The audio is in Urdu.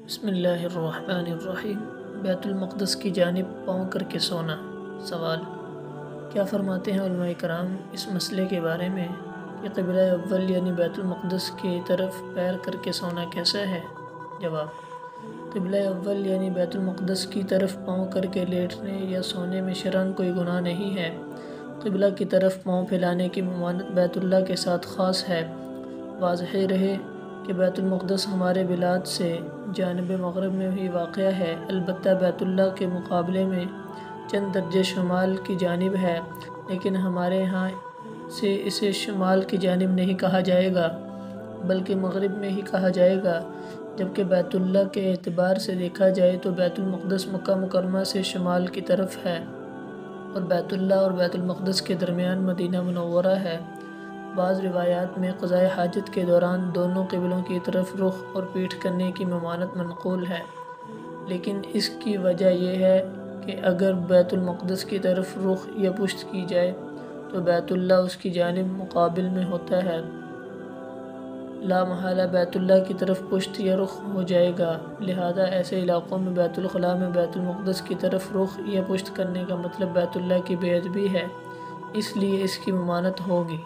بسم اللہ الرحمن الرحیم۔ بیت المقدس کی جانب پاؤں کر کے سونا۔ سوال: کیا فرماتے ہیں علماء کرام اس مسئلے کے بارے میں کہ قبلہ اول یعنی بیت المقدس کی طرف پیر کر کے سونا کیسا ہے؟ جواب: قبلہ اول یعنی بیت المقدس کی طرف پاؤں کر کے لیٹنے یا سونے میں شرعاً کوئی گناہ نہیں ہے۔ قبلہ کی طرف پاؤں پھیلانے کی ممانعت بیت اللہ کے ساتھ خاص ہے۔ واضح رہے کہ بیت المقدس ہمارے بلاد سے جانب مغرب میں بھی واقع ہے، البتہ بیت اللہ کے مقابلے میں چند درجے شمال کی جانب ہے، لیکن ہمارے ہاں سے اسے شمال کی جانب نہیں کہا جائے گا بلکہ مغرب میں ہی کہا جائے گا، جبکہ بیت اللہ کے اعتبار سے دیکھا جائے تو بیت المقدس مکہ مکرمہ سے شمال کی طرف ہے اور بیت اللہ اور بیت المقدس کے درمیان مدینہ منورہ ہے۔ بعض روایات میں قضاء حاجت کے دوران دونوں قبلوں کی طرف رخ اور پیٹھ کرنے کی ممانعت منقول ہے، لیکن اس کی وجہ یہ ہے کہ اگر بیت المقدس کی طرف رخ یا پشت کی جائے تو بیت اللہ اس کی جانب مقابل میں ہوتا ہے، لا محالہ بیت اللہ کی طرف پشت یا رخ ہو جائے گا، لہذا ایسے علاقوں میں بیت الخلاء میں بیت المقدس کی طرف رخ یا پشت کرنے کا مطلب بیت اللہ کی بے ادبی ہے، اس لیے اس کی ممانعت ہوگی۔